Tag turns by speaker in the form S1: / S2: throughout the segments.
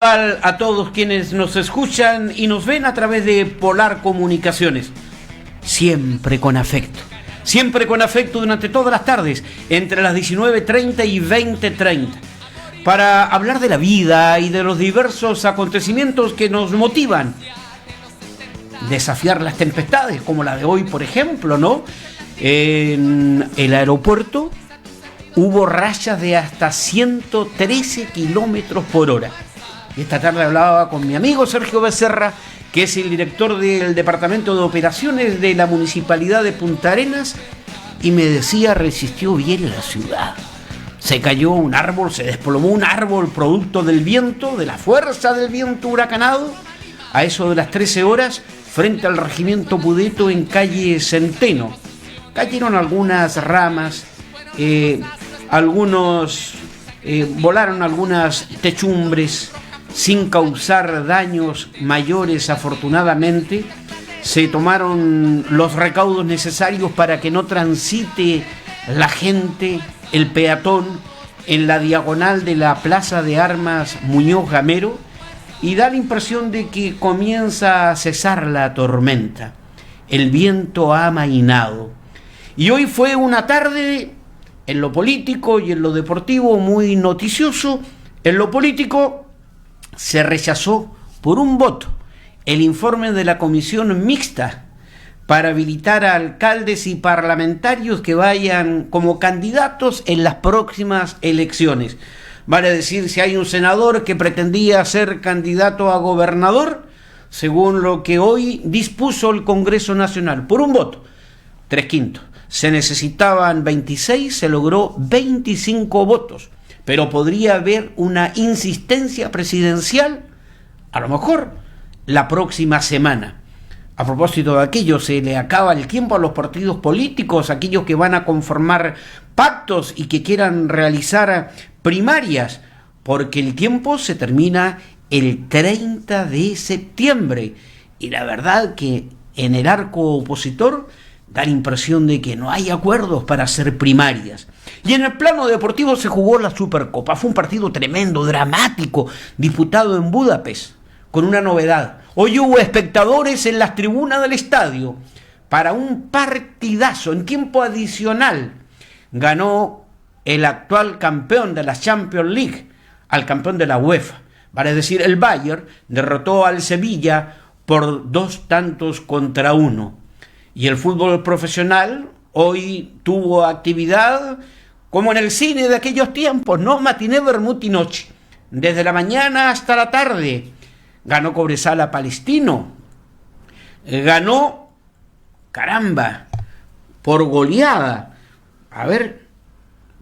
S1: A todos quienes nos escuchan y nos ven a través de Polar Comunicaciones. Siempre con afecto durante todas las tardes, entre las 19:30 y 20:30, para hablar de la vida y de los diversos acontecimientos que nos motivan. Desafiar las tempestades, como la de hoy, por ejemplo, ¿no? En el aeropuerto hubo rachas de hasta 113 kilómetros por hora. Y esta tarde hablaba con mi amigo Sergio Becerra, que es el director del Departamento de Operaciones de la Municipalidad de Punta Arenas, y me decía, resistió bien la ciudad. Se cayó un árbol, se desplomó un árbol producto del viento, de la fuerza del viento huracanado, a eso de las 13 horas, frente al Regimiento Pudeto en calle Centeno. Cayeron algunas ramas, volaron algunas techumbres, sin causar daños mayores, afortunadamente. Se tomaron los recaudos necesarios para que no transite la gente, el peatón, en la diagonal de la Plaza de Armas Muñoz Gamero, y da la impresión de que comienza a cesar la tormenta. El viento ha amainado. Y hoy fue una tarde, en lo político y en lo deportivo, muy noticioso. En lo político, se rechazó por un voto el informe de la comisión mixta para habilitar a alcaldes y parlamentarios que vayan como candidatos en las próximas elecciones. Vale decir, si hay un senador que pretendía ser candidato a gobernador, según lo que hoy dispuso el Congreso Nacional, por un voto, 3/5. Se necesitaban 26, se logró 25 votos. Pero podría haber una insistencia presidencial, a lo mejor, la próxima semana. A propósito de aquello, se le acaba el tiempo a los partidos políticos, aquellos que van a conformar pactos y que quieran realizar primarias, porque el tiempo se termina el 30 de septiembre. Y la verdad que en el arco opositor da la impresión de que no hay acuerdos para hacer primarias. Y en el plano deportivo se jugó la Supercopa. Fue un partido tremendo, dramático, disputado en Budapest, con una novedad. Hoy hubo espectadores en las tribunas del estadio para un partidazo. En tiempo adicional ganó el actual campeón de la Champions League al campeón de la UEFA. Vale decir, el Bayern derrotó al Sevilla por 2-1. Y el fútbol profesional hoy tuvo actividad como en el cine de aquellos tiempos, ¿no? Matiné, vermut y noche. Desde la mañana hasta la tarde. Ganó Cobresal a Palestino. Ganó, caramba, por goleada. A ver,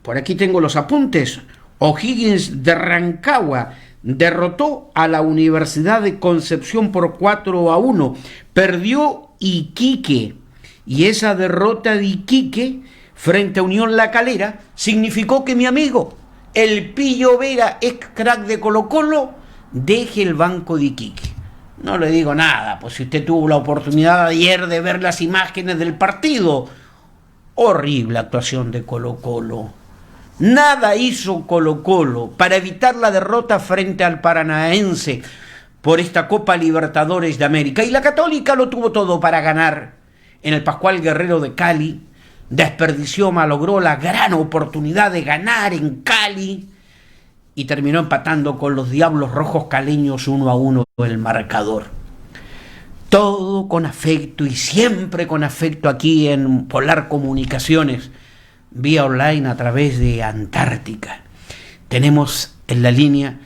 S1: por aquí tengo los apuntes. O'Higgins de Rancagua derrotó a la Universidad de Concepción por 4-1. Perdió Iquique. Y esa derrota de Iquique frente a Unión La Calera significó que mi amigo, el Pillo Vera, ex crack de Colo-Colo, deje el banco de Iquique. No le digo nada, pues si usted tuvo la oportunidad ayer de ver las imágenes del partido, horrible actuación de Colo-Colo. Nada hizo Colo-Colo para evitar la derrota frente al Paranaense por esta Copa Libertadores de América. Y la Católica lo tuvo todo para ganar en el Pascual Guerrero de Cali. Desperdició, malogró la gran oportunidad de ganar en Cali y terminó empatando con los Diablos Rojos caleños 1-1 el marcador. Todo con afecto y siempre con afecto aquí en Polar Comunicaciones, vía online a través de Antártica. Tenemos en la línea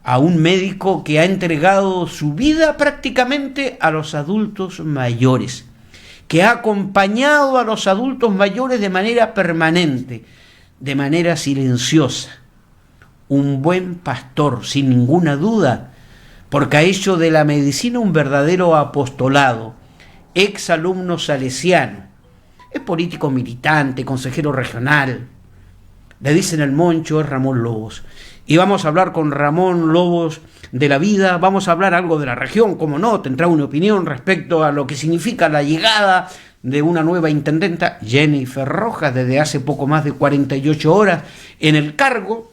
S1: a un médico que ha entregado su vida prácticamente a los adultos mayores, que ha acompañado a los adultos mayores de manera permanente, de manera silenciosa. Un buen pastor, sin ninguna duda, porque ha hecho de la medicina un verdadero apostolado. Ex alumno salesiano, es político militante, consejero regional. Le dicen el Moncho, es Ramón Lobos. Y vamos a hablar con Ramón Lobos de la vida, vamos a hablar algo de la región, como no, tendrá una opinión respecto a lo que significa la llegada de una nueva intendenta, Jennifer Rojas, desde hace poco más de 48 horas en el cargo.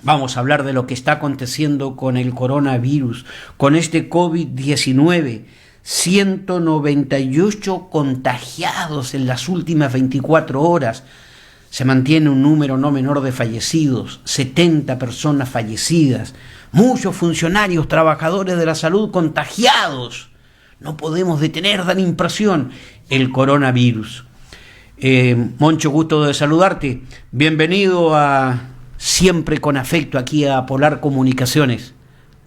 S1: Vamos a hablar de lo que está aconteciendo con el coronavirus, con este COVID-19. 198 contagiados en las últimas 24 horas. Se mantiene un número no menor de fallecidos, 70 personas fallecidas, muchos funcionarios, trabajadores de la salud contagiados. No podemos detener, dan impresión, el coronavirus. Moncho, gusto de saludarte. Bienvenido a Siempre con Afecto aquí a Polar Comunicaciones.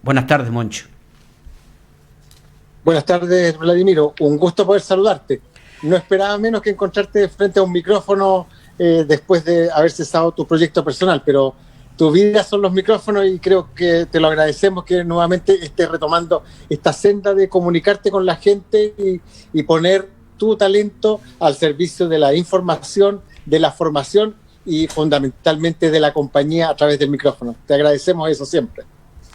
S1: Buenas tardes, Moncho.
S2: Buenas tardes, Vladimiro. Un gusto poder saludarte. No esperaba menos que encontrarte frente a un micrófono después de haber cesado tu proyecto personal, pero tu vida son los micrófonos y creo que te lo agradecemos que nuevamente estés retomando esta senda de comunicarte con la gente y poner tu talento al servicio de la información, de la formación y fundamentalmente de la compañía a través del micrófono. Te agradecemos eso siempre.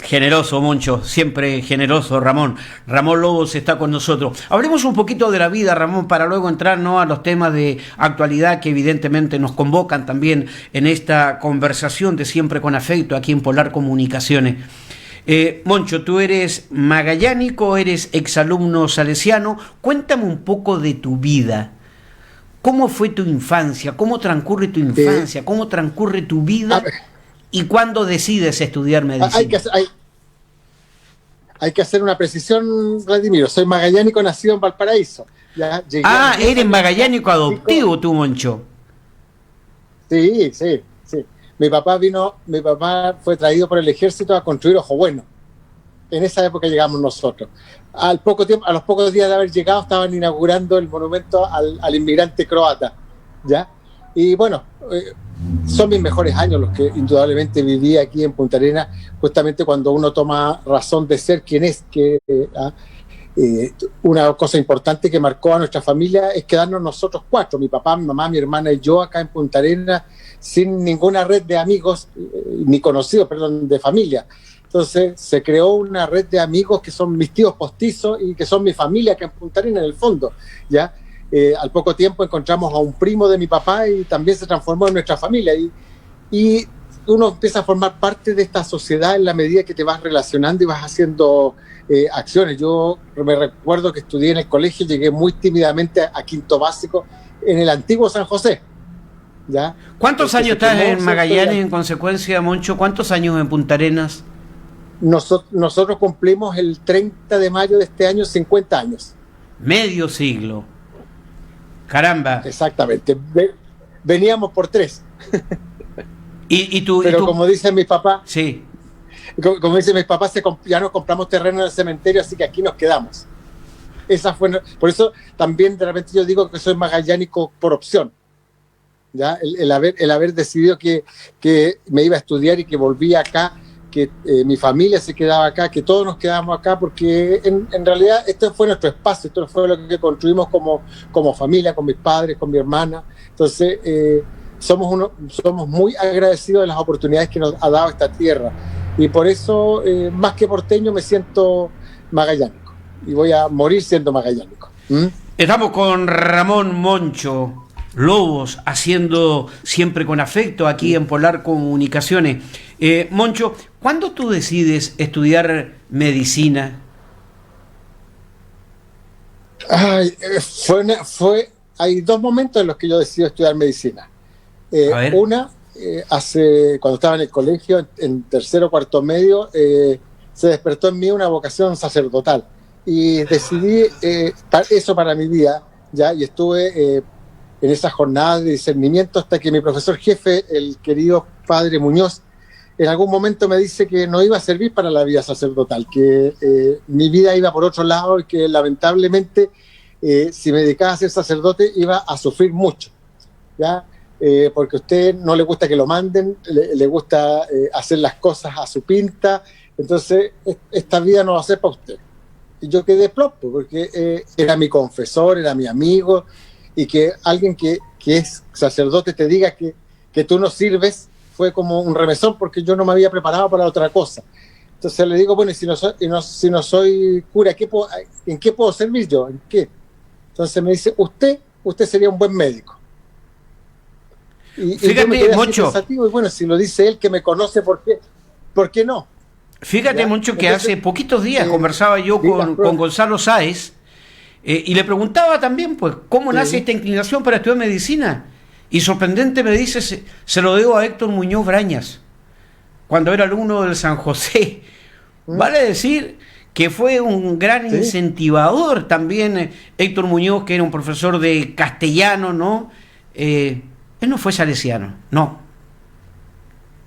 S1: Generoso, Moncho, siempre generoso, Ramón. Ramón Lobos está con nosotros. Hablemos un poquito de la vida, Ramón, para luego entrar, ¿no?, a los temas de actualidad que evidentemente nos convocan también en esta conversación de Siempre con Afecto aquí en Polar Comunicaciones. Moncho, tú eres magallánico, eres exalumno salesiano. Cuéntame un poco de tu vida. ¿Cómo fue tu infancia? ¿Cómo transcurre tu infancia? ¿Cómo transcurre tu vida? ¿Y cuándo decides estudiar medicina?
S2: Hay que hacer una precisión, Vladimiro. Soy magallánico, nacido en Valparaíso. Ya
S1: eres magallánico adoptivo tú, Moncho.
S2: Sí. Mi papá fue traído por el ejército a construir Ojo Bueno. En esa época llegamos nosotros. A los pocos días de haber llegado, estaban inaugurando el monumento al inmigrante croata, ¿ya? Y bueno, son mis mejores años los que indudablemente viví aquí en Punta Arenas, justamente cuando uno toma razón de ser quien es. Una cosa importante que marcó a nuestra familia es quedarnos nosotros cuatro, mi papá, mi mamá, mi hermana y yo acá en Punta Arenas, sin ninguna red de amigos, ni conocidos, perdón, de familia. Entonces se creó una red de amigos que son mis tíos postizos y que son mi familia acá en Punta Arenas en el fondo, ¿ya? Al poco tiempo encontramos a un primo de mi papá y también se transformó en nuestra familia. Y uno empieza a formar parte de esta sociedad en la medida que te vas relacionando y vas haciendo acciones. Yo me recuerdo que estudié en el colegio, llegué muy tímidamente a quinto básico en el antiguo San José, ¿ya?
S1: ¿Cuántos años estás en Magallanes en consecuencia, Moncho? ¿Cuántos años en Punta Arenas?
S2: Nosotros cumplimos el 30 de mayo de este año 50 años.
S1: Medio siglo. Caramba.
S2: Exactamente. Veníamos por 3.
S1: Pero
S2: como dicen mis papás,
S1: sí.
S2: Como dicen mis papás, ya no compramos terreno en el cementerio, así que aquí nos quedamos. Por eso también de repente yo digo que soy magallánico por opción. ¿Ya? El haber decidido que me iba a estudiar y que volvía acá, que mi familia se quedaba acá, que todos nos quedamos acá, porque en realidad este fue nuestro espacio, esto fue lo que construimos como familia, con mis padres, con mi hermana. Entonces somos muy agradecidos de las oportunidades que nos ha dado esta tierra, y por eso más que porteño me siento magallánico y voy a morir siendo magallánico.
S1: Estamos con Ramón Moncho Lobos, haciendo Siempre con Afecto aquí en Polar Comunicaciones. Moncho, ¿cuándo tú decides estudiar medicina?
S2: Hay dos momentos en los que yo decido estudiar medicina. Cuando estaba en el colegio, en tercero o cuarto medio, se despertó en mí una vocación sacerdotal y decidí eso para mi vida, ¿ya? Y estuve en esa jornada de discernimiento hasta que mi profesor jefe, el querido padre Muñoz, en algún momento me dice que no iba a servir para la vida sacerdotal, que mi vida iba por otro lado y que lamentablemente si me dedicaba a ser sacerdote iba a sufrir mucho, ¿ya? Porque a usted no le gusta que lo manden, le gusta hacer las cosas a su pinta, entonces esta vida no va a ser para usted. Y yo quedé plopo, porque era mi confesor, era mi amigo, y que alguien que es sacerdote te diga que tú no sirves fue como un remesón, porque yo no me había preparado para otra cosa. Entonces le digo, bueno, y si no soy cura, ¿en qué puedo servir yo? ¿En qué? Entonces me dice, usted sería un buen médico. Y yo me quedé así
S1: Moncho.
S2: pensativo, y bueno, si lo dice él que me conoce, ¿por qué no?
S1: Fíjate,
S2: ¿Ya?
S1: Moncho, que
S2: Entonces,
S1: hace poquitos días conversaba yo con Gonzalo Sáez y le preguntaba también, pues, cómo nace esta inclinación para estudiar medicina. Y sorprendente me dice, se lo debo a Héctor Muñoz Brañas, cuando era alumno del San José. Vale decir que fue un gran incentivador también Héctor Muñoz, que era un profesor de castellano, ¿no? Él no fue salesiano,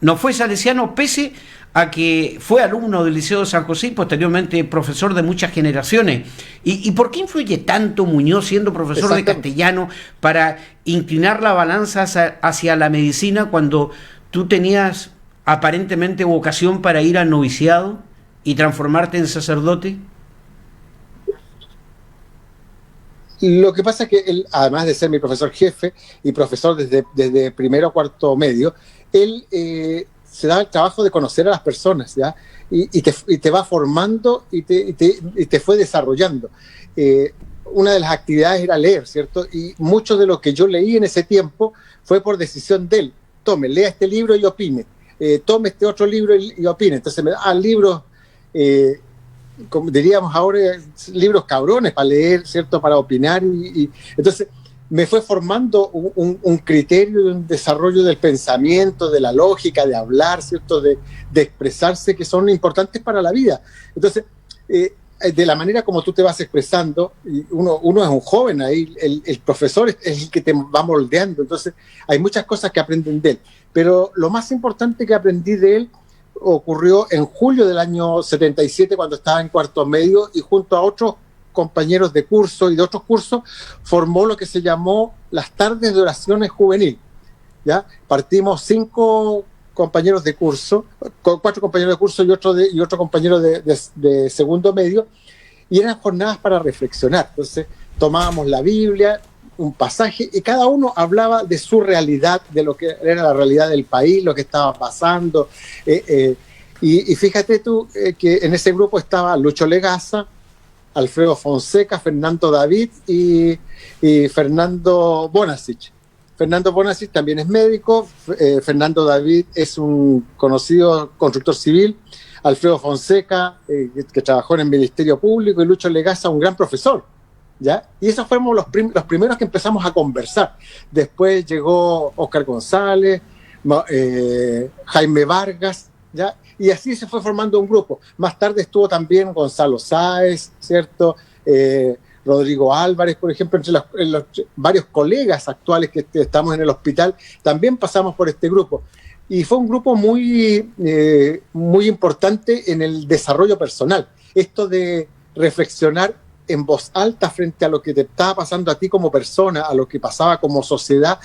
S1: no fue salesiano, pese a que fue alumno del Liceo de San José y posteriormente profesor de muchas generaciones. ¿Y por qué influye tanto Muñoz, siendo profesor de castellano, para inclinar la balanza hacia la medicina cuando tú tenías aparentemente vocación para ir al noviciado y transformarte en sacerdote?
S2: Lo que pasa es que él, además de ser mi profesor jefe y profesor desde primero a cuarto medio, él se da el trabajo de conocer a las personas, ¿ya? Y te va formando y te fue desarrollando. Una de las actividades era leer, ¿cierto? Y mucho de lo que yo leí en ese tiempo fue por decisión de él. Tome, lea este libro y opine. Tome este otro libro y opine. Entonces me da libros, como diríamos ahora, libros cabrones para leer, ¿cierto? Para opinar. Entonces me fue formando un criterio y un desarrollo del pensamiento, de la lógica, de hablar, ¿cierto? De expresarse, que son importantes para la vida. Entonces, de la manera como tú te vas expresando, uno es un joven ahí, el profesor es el que te va moldeando, entonces hay muchas cosas que aprenden de él, pero lo más importante que aprendí de él ocurrió en julio del año 77, cuando estaba en cuarto medio, y junto a otros compañeros de curso y de otros cursos formó lo que se llamó las tardes de oraciones juvenil, ¿ya? Partimos 5 compañeros de curso, 4 compañeros de curso y otro compañero de segundo medio, y eran jornadas para reflexionar. Entonces tomábamos la Biblia, un pasaje, y cada uno hablaba de su realidad, de lo que era la realidad del país, lo que estaba pasando. Y fíjate tú que en ese grupo estaba Lucho Legaza, Alfredo Fonseca, Fernando David y Fernando Bonasich. Fernando Bonasich también es médico, Fernando David es un conocido constructor civil, Alfredo Fonseca, que trabajó en el Ministerio Público, y Lucho Legaza, un gran profesor, ¿ya? Y esos fuimos los primeros que empezamos a conversar. Después llegó Óscar González, Jaime Vargas, ¿ya? Y así se fue formando un grupo. Más tarde estuvo también Gonzalo Sáez, ¿cierto? Rodrigo Álvarez, por ejemplo, entre los varios colegas actuales que estamos en el hospital, también pasamos por este grupo. Y fue un grupo muy importante en el desarrollo personal. Esto de reflexionar en voz alta frente a lo que te estaba pasando a ti como persona, a lo que pasaba como sociedad,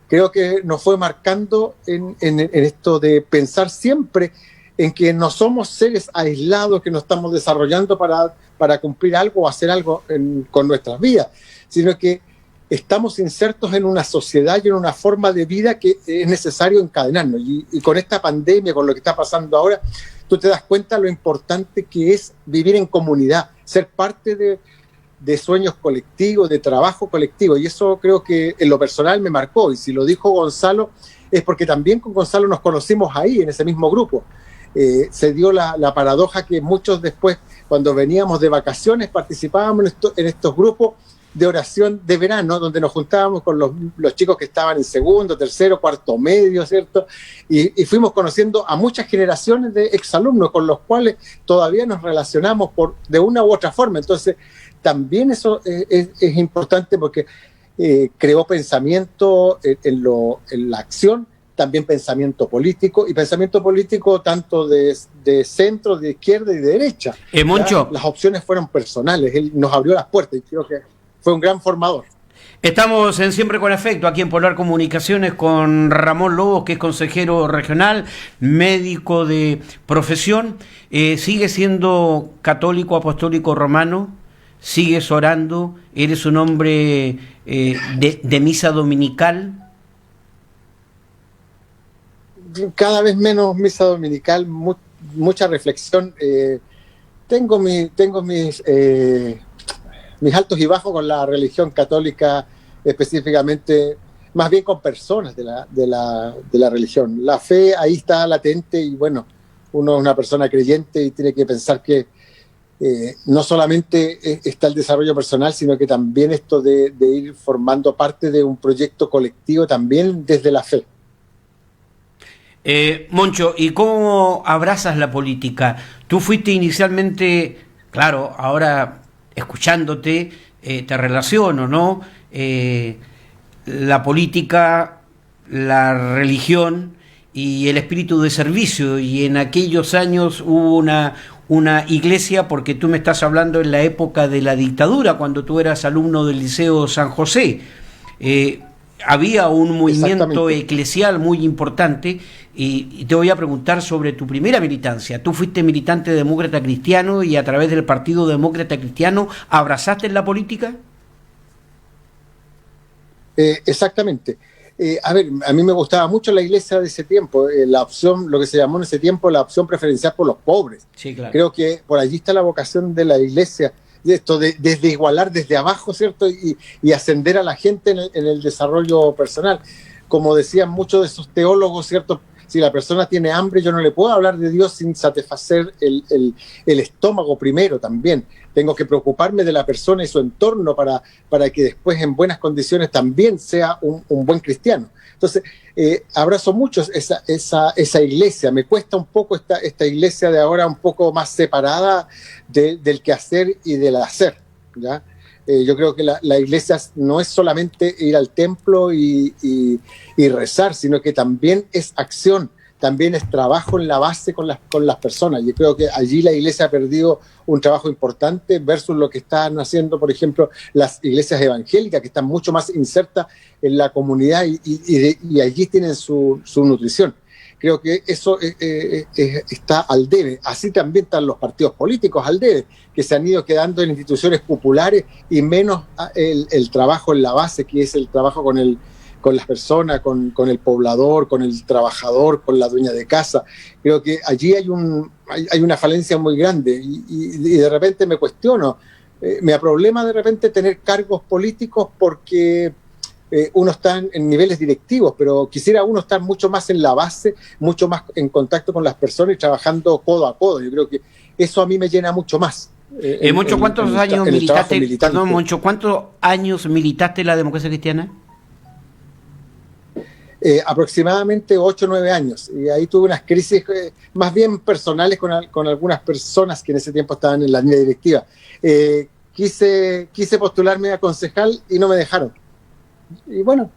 S2: creo que nos fue marcando en esto de pensar siempre en que no somos seres aislados que nos estamos desarrollando para cumplir algo o hacer algo con nuestras vidas, sino que estamos insertos en una sociedad y en una forma de vida que es necesario encadenarnos. Y con esta pandemia, con lo que está pasando ahora, tú te das cuenta lo importante que es vivir en comunidad, ser parte de sueños colectivos, de trabajo colectivo. Y eso creo que en lo personal me marcó. Y si lo dijo Gonzalo, es porque también con Gonzalo nos conocimos ahí, en ese mismo grupo. Se dio la paradoja que muchos después, cuando veníamos de vacaciones, participábamos en estos grupos de oración de verano, donde nos juntábamos con los chicos que estaban en segundo, tercero, cuarto medio, ¿cierto? Y fuimos conociendo a muchas generaciones de exalumnos con los cuales todavía nos relacionamos de una u otra forma. Entonces, también eso es importante porque creó pensamiento en la acción, también pensamiento político, y pensamiento político tanto de centro, de izquierda y de derecha.
S1: Moncho,
S2: las opciones fueron personales, él nos abrió las puertas y creo que fue un gran formador.
S1: Estamos en Siempre con Afecto, aquí en Polar Comunicaciones, con Ramón Lobos, que es consejero regional, médico de profesión. Sigue siendo católico, apostólico, romano, sigues orando, eres un hombre de misa dominical.
S2: Cada vez menos misa dominical, mucha reflexión. Tengo mis altos y bajos con la religión católica, específicamente más bien con personas de la religión. La fe ahí está latente y bueno, uno es una persona creyente y tiene que pensar que no solamente está el desarrollo personal, sino que también esto de ir formando parte de un proyecto colectivo también desde la fe.
S1: Moncho, ¿y cómo abrazas la política? Tú fuiste inicialmente, claro, ahora escuchándote, te relaciono, ¿no? La política, la religión y el espíritu de servicio, y en aquellos años hubo una iglesia, porque tú me estás hablando en la época de la dictadura, cuando tú eras alumno del Liceo San José. Había un movimiento eclesial muy importante y te voy a preguntar sobre tu primera militancia. Tú fuiste militante demócrata cristiano y a través del Partido Demócrata Cristiano abrazaste la política.
S2: Exactamente. A ver, a mí me gustaba mucho la iglesia de ese tiempo, la opción, lo que se llamó en ese tiempo la opción preferencial por los pobres.
S1: Sí, claro.
S2: Creo que por allí está la vocación de la iglesia, de esto desde igualar desde abajo, ¿cierto? Y ascender a la gente en el desarrollo personal. Como decían muchos de esos teólogos, ¿cierto? Si la persona tiene hambre, yo no le puedo hablar de Dios sin satisfacer el estómago primero también. Tengo que preocuparme de la persona y su entorno para que después en buenas condiciones también sea un buen cristiano. Entonces, abrazo mucho esa iglesia. Me cuesta un poco esta iglesia de ahora un poco más separada del quehacer y del hacer, ¿ya? Yo creo que la iglesia no es solamente ir al templo y rezar, sino que también es acción, también es trabajo en la base con las personas. Yo creo que allí la iglesia ha perdido un trabajo importante versus lo que están haciendo, por ejemplo, las iglesias evangélicas, que están mucho más insertas en la comunidad y allí tienen su nutrición. Creo que eso está al debe. Así también están los partidos políticos al debe, que se han ido quedando en instituciones populares y menos el trabajo en la base, que es el trabajo con las personas, con el poblador, con el trabajador, con la dueña de casa. Creo que allí hay una falencia muy grande y de repente me cuestiono, me aproblema de repente tener cargos políticos porque uno está en niveles directivos, pero quisiera uno estar mucho más en la base, mucho más en contacto con las personas y trabajando codo a codo. Yo creo que eso a mí me llena mucho más.
S1: Moncho, ¿cuántos años militaste? Perdón, Moncho, ¿cuántos años militaste en la democracia cristiana?
S2: Aproximadamente 8 o 9 años. Y ahí tuve unas crisis más bien personales con algunas personas que en ese tiempo estaban en la línea directiva. Quise postularme a concejal y no me dejaron. Y bueno,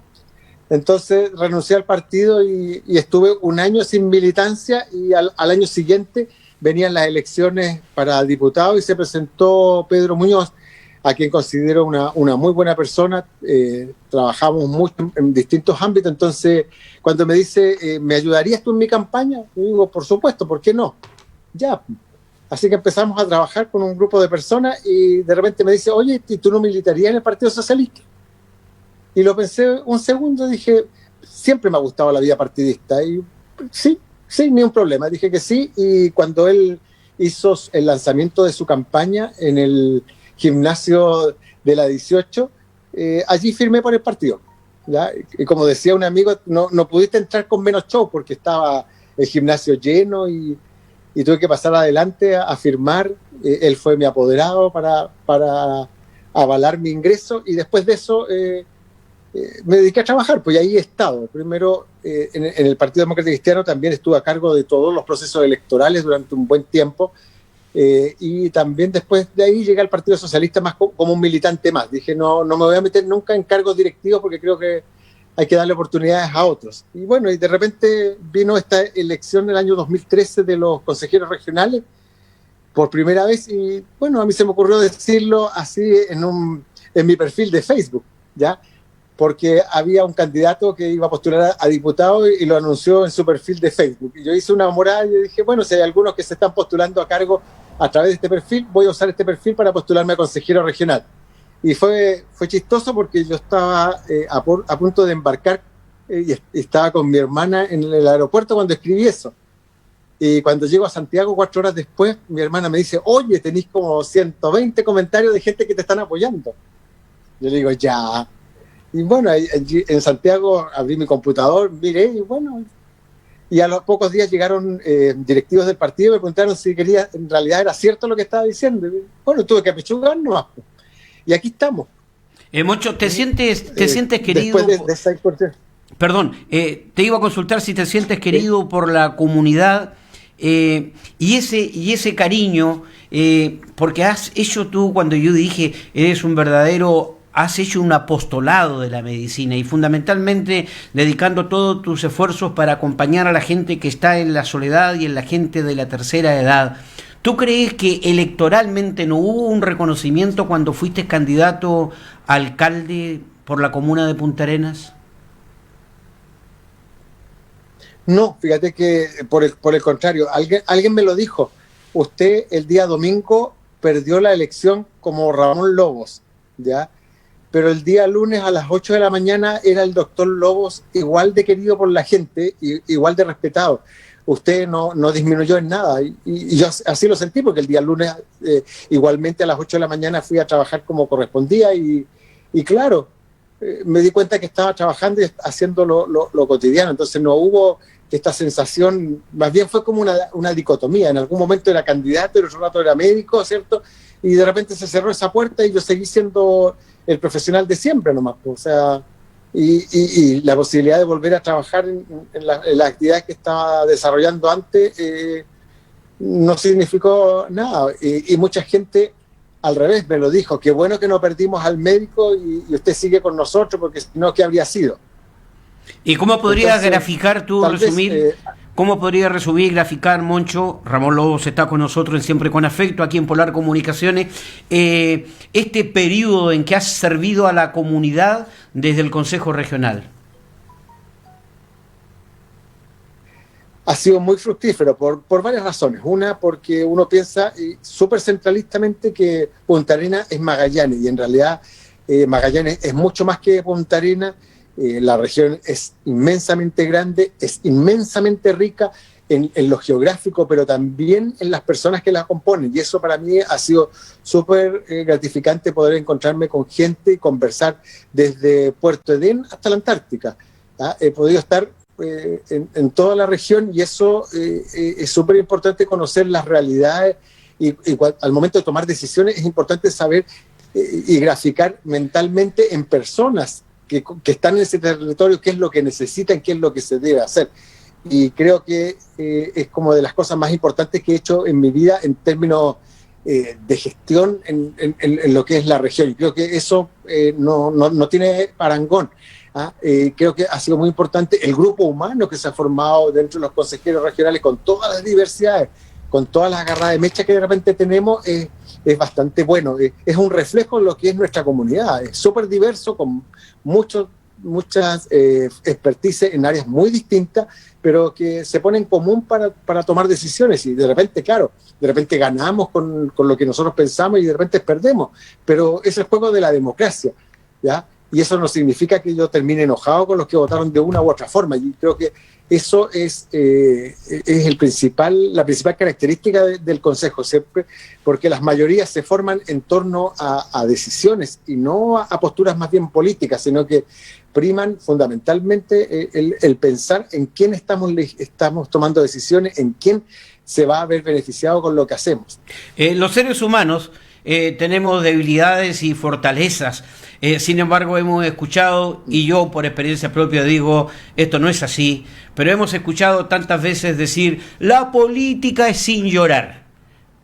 S2: entonces renuncié al partido y estuve un año sin militancia y al año siguiente venían las elecciones para diputado y se presentó Pedro Muñoz, a quien considero una muy buena persona. Trabajamos mucho en distintos ámbitos, entonces cuando me dice, ¿me ayudarías tú en mi campaña? Yo digo, por supuesto, ¿por qué no? Ya. Así que empezamos a trabajar con un grupo de personas y de repente me dice, oye, ¿y tú no militarías en el Partido Socialista? Y lo pensé un segundo, dije, siempre me ha gustado la vida partidista. Y sí, ni un problema. Dije que sí, y cuando él hizo el lanzamiento de su campaña en el gimnasio de la 18, allí firmé por el partido, ¿ya? Y como decía un amigo, no pudiste entrar con menos show porque estaba el gimnasio lleno y tuve que pasar adelante a firmar. Él fue mi apoderado para avalar mi ingreso y después de eso me dediqué a trabajar, pues ahí he estado. Primero en el Partido Demócrata Cristiano también estuve a cargo de todos los procesos electorales durante un buen tiempo y también después de ahí llegué al Partido Socialista más como un militante más. Dije, no me voy a meter nunca en cargos directivos porque creo que hay que darle oportunidades a otros. Y bueno, y de repente vino esta elección del año 2013 de los consejeros regionales por primera vez y bueno, a mí se me ocurrió decirlo así en mi perfil de Facebook, ¿ya? Porque había un candidato que iba a postular a diputado y lo anunció en su perfil de Facebook. Y yo hice una morada y dije, bueno, si hay algunos que se están postulando a cargo a través de este perfil, voy a usar este perfil para postularme a consejero regional. Y fue chistoso porque yo estaba a punto de embarcar y estaba con mi hermana en el aeropuerto cuando escribí eso. Y cuando llego a Santiago 4 horas después, mi hermana me dice, oye, tenéis como 120 comentarios de gente que te están apoyando. Yo le digo, ya. Y bueno, allí en Santiago abrí mi computador, miré y bueno, y a los pocos días llegaron directivos del partido y me preguntaron si quería, en realidad era cierto lo que estaba diciendo. Y bueno, tuve que apechugar nomás. Y aquí estamos.
S1: Moncho, ¿te sientes querido?
S2: Después de esa importancia.
S1: Perdón, te iba a consultar si te sientes querido por la comunidad y ese cariño, porque has hecho tú, cuando yo dije, eres un verdadero, has hecho un apostolado de la medicina y fundamentalmente dedicando todos tus esfuerzos para acompañar a la gente que está en la soledad y en la gente de la tercera edad. ¿Tú crees que electoralmente no hubo un reconocimiento cuando fuiste candidato a alcalde por la comuna de Punta Arenas?
S2: No, fíjate que por el contrario, alguien me lo dijo. Usted el día domingo perdió la elección como Ramón Lobos, ¿ya? Pero el día lunes a las 8 de la mañana era el doctor Lobos igual de querido por la gente, igual de respetado. Usted no disminuyó en nada y yo así lo sentí porque el día lunes igualmente a las 8 de la mañana fui a trabajar como correspondía y claro, me di cuenta que estaba trabajando y haciendo lo cotidiano, entonces no hubo esta sensación, más bien fue como una dicotomía, en algún momento era candidato, en otro rato era médico, ¿cierto? Y de repente se cerró esa puerta y yo seguí siendo el profesional de siempre nomás, o sea, y la posibilidad de volver a trabajar en las actividades que estaba desarrollando antes no significó nada, y mucha gente al revés me lo dijo, qué bueno que no perdimos al médico y usted sigue con nosotros, porque si no, ¿qué habría sido?
S1: ¿Y cómo podrías graficar tú, resumir? ¿Cómo podría resumir y graficar, Moncho? Ramón Lobos está con nosotros en Siempre con Afecto, aquí en Polar Comunicaciones. Este periodo en que has servido a la comunidad desde el Consejo Regional.
S2: Ha sido muy fructífero por varias razones. Una, porque uno piensa súper centralistamente que Punta Arenas es Magallanes, y en realidad Magallanes es mucho más que Punta Arenas. La región es inmensamente grande, es inmensamente rica en lo geográfico, pero también en las personas que la componen. Y eso para mí ha sido súper gratificante, poder encontrarme con gente y conversar desde Puerto Edén hasta la Antártica. He podido estar en toda la región y eso es súper importante, conocer las realidades y al momento de tomar decisiones es importante saber y graficar mentalmente en personas que están en ese territorio qué es lo que necesitan, qué es lo que se debe hacer. Y creo que es como de las cosas más importantes que he hecho en mi vida en términos de gestión en lo que es la región. Y creo que eso no tiene parangón. Creo que ha sido muy importante el grupo humano que se ha formado dentro de los consejeros regionales, con todas las diversidades, con todas las agarradas de mecha que de repente tenemos, es bastante bueno. Es un reflejo de lo que es nuestra comunidad. Es súper diverso, con muchas expertise en áreas muy distintas, pero que se ponen en común para tomar decisiones. Y de repente, claro, de repente ganamos con lo que nosotros pensamos y de repente perdemos. Pero es el juego de la democracia, ¿ya? Y eso no significa que yo termine enojado con los que votaron de una u otra forma. Y creo que eso es la principal característica del Consejo, siempre, porque las mayorías se forman en torno a decisiones y no a posturas más bien políticas, sino que priman fundamentalmente el pensar en quién estamos tomando decisiones, en quién se va a ver beneficiado con lo que hacemos.
S1: Los seres humanos tenemos debilidades y fortalezas. Sin embargo, hemos escuchado, y yo por experiencia propia digo, esto no es así, pero hemos escuchado tantas veces decir, la política es sin llorar.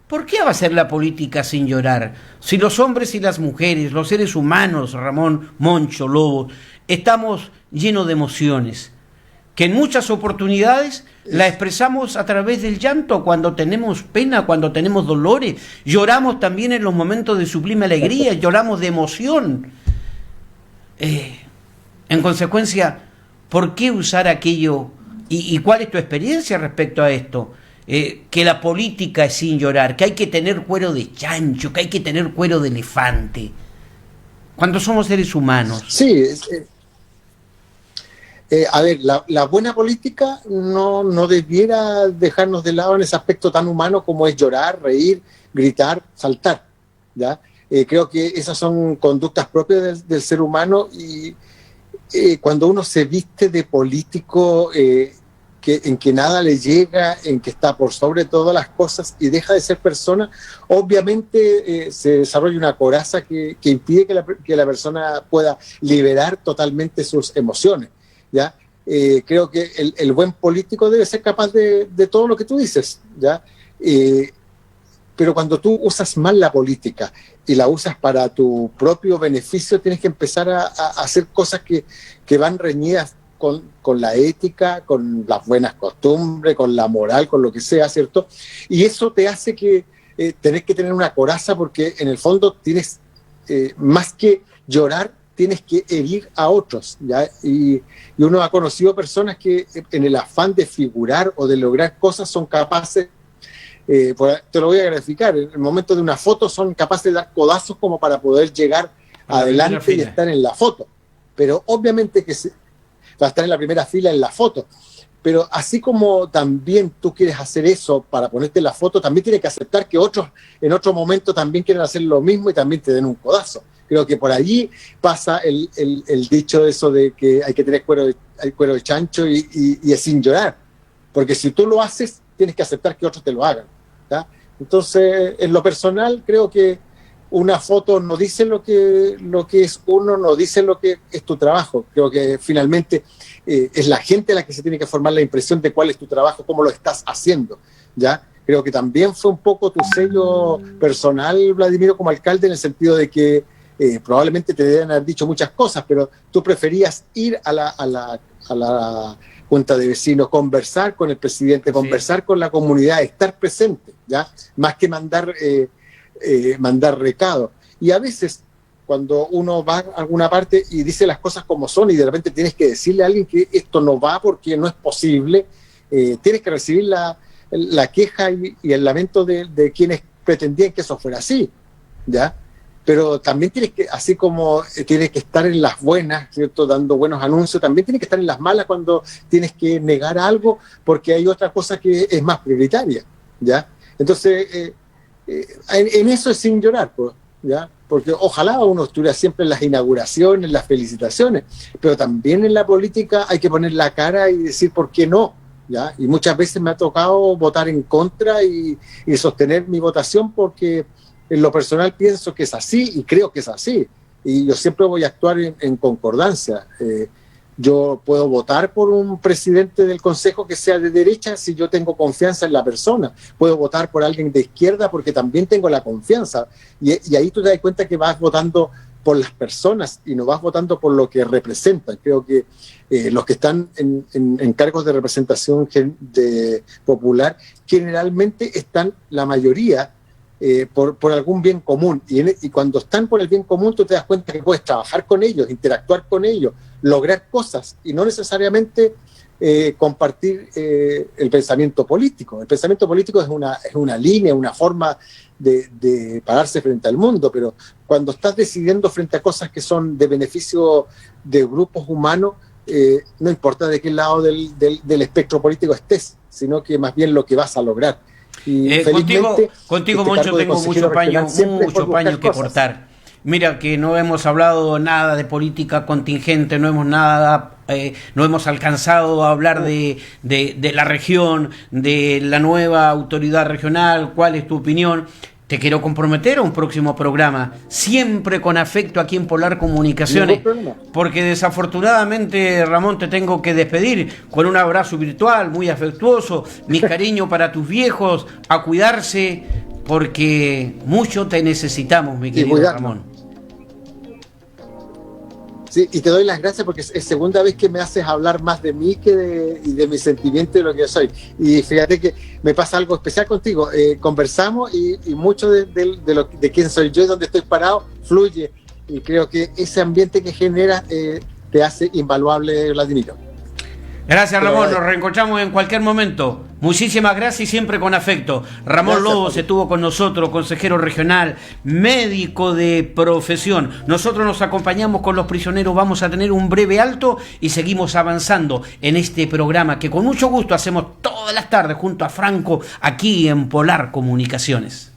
S1: ¿Por qué va a ser la política sin llorar? Si los hombres y las mujeres, los seres humanos, Ramón, Moncho, Lobo, estamos llenos de emociones, que en muchas oportunidades la expresamos a través del llanto, cuando tenemos pena, cuando tenemos dolores. Lloramos también en los momentos de sublime alegría, lloramos de emoción. En consecuencia, ¿por qué usar aquello? ¿Y cuál es tu experiencia respecto a esto? Que la política es sin llorar, que hay que tener cuero de chancho, que hay que tener cuero de elefante, cuando somos seres humanos.
S2: Sí, a ver, la buena política no debiera dejarnos de lado en ese aspecto tan humano como es llorar, reír, gritar, saltar, ¿ya? Creo que esas son conductas propias del ser humano y cuando uno se viste de político en que nada le llega, en que está por sobre todas las cosas y deja de ser persona, obviamente se desarrolla una coraza que impide que la persona pueda liberar totalmente sus emociones, ¿ya? Creo que el buen político debe ser capaz de todo lo que tú dices, ¿ya? Pero cuando tú usas mal la política y la usas para tu propio beneficio, tienes que empezar a hacer cosas que van reñidas con la ética, con las buenas costumbres, con la moral, con lo que sea, ¿cierto? Y eso te hace que tenés que tener una coraza, porque en el fondo tienes, más que llorar, tienes que herir a otros, ¿ya? Y uno ha conocido personas que en el afán de figurar o de lograr cosas son capaces, te lo voy a graficar, en el momento de una foto son capaces de dar codazos como para poder llegar adelante y estar en la foto. Pero obviamente que va a estar en la primera fila en la foto. Pero así como también tú quieres hacer eso para ponerte en la foto, también tienes que aceptar que otros en otro momento también quieren hacer lo mismo y también te den un codazo. Creo que por allí pasa el dicho de eso de que hay que tener cuero de chancho y es sin llorar. Porque si tú lo haces, tienes que aceptar que otros te lo hagan, ¿tá? Entonces, en lo personal, creo que una foto no dice lo que es uno, no dice lo que es tu trabajo. Creo que finalmente es la gente la que se tiene que formar la impresión de cuál es tu trabajo, cómo lo estás haciendo, ¿ya? Creo que también fue un poco tu sello personal, Vladimiro, como alcalde, en el sentido de que probablemente te deben haber dicho muchas cosas, pero tú preferías ir a la junta de vecinos, conversar con el presidente, conversar con la comunidad, estar presente, ¿ya? Más que mandar recados. Y a veces, cuando uno va a alguna parte y dice las cosas como son y de repente tienes que decirle a alguien que esto no va porque no es posible, tienes que recibir la queja y el lamento de quienes pretendían que eso fuera así, ¿ya? Pero también tienes que, así como tienes que estar en las buenas, ¿cierto?, dando buenos anuncios, también tienes que estar en las malas cuando tienes que negar algo porque hay otra cosa que es más prioritaria, ¿ya? Entonces, en eso es sin llorar, pues, ¿ya? Porque ojalá uno estuviera siempre en las inauguraciones, en las felicitaciones, pero también en la política hay que poner la cara y decir por qué no, ¿ya? Y muchas veces me ha tocado votar en contra y sostener mi votación porque en lo personal pienso que es así y creo que es así. Y yo siempre voy a actuar en concordancia. Yo puedo votar por un presidente del consejo que sea de derecha si yo tengo confianza en la persona. Puedo votar por alguien de izquierda porque también tengo la confianza. Y ahí tú te das cuenta que vas votando por las personas y no vas votando por lo que representan. Creo que los que están en cargos de representación popular generalmente están la mayoría por algún bien común. Y cuando están por el bien común, tú te das cuenta que puedes trabajar con ellos, interactuar con ellos, lograr cosas y no necesariamente compartir el pensamiento político. El pensamiento político es una línea, una forma de pararse frente al mundo, pero cuando estás decidiendo frente a cosas que son de beneficio de grupos humanos, no importa de qué lado del espectro político estés, sino que más bien lo que vas a lograr. Y
S1: contigo Moncho, tengo mucho paño que cortar. Mira que no hemos hablado nada de política contingente, no hemos alcanzado a hablar de la región, de la nueva autoridad regional. ¿Cuál es tu opinión? Te quiero comprometer a un próximo programa, siempre con afecto aquí en Polar Comunicaciones, porque desafortunadamente, Ramón, te tengo que despedir con un abrazo virtual muy afectuoso, mi cariño para tus viejos, a cuidarse, porque mucho te necesitamos, mi querido Ramón.
S2: Sí, y te doy las gracias porque es segunda vez que me haces hablar más de mí y de mi sentimiento y de lo que yo soy. Y fíjate que me pasa algo especial contigo. Conversamos y mucho de quién soy yo y dónde estoy parado fluye. Y creo que ese ambiente que genera te hace invaluable, Vladimiro.
S1: Gracias, Ramón. Nos reencontramos en cualquier momento. Muchísimas gracias y siempre con afecto. Ramón Lobos estuvo con nosotros, consejero regional, médico de profesión. Nosotros nos acompañamos con los prisioneros. Vamos a tener un breve alto y seguimos avanzando en este programa que con mucho gusto hacemos todas las tardes junto a Franco aquí en Polar Comunicaciones.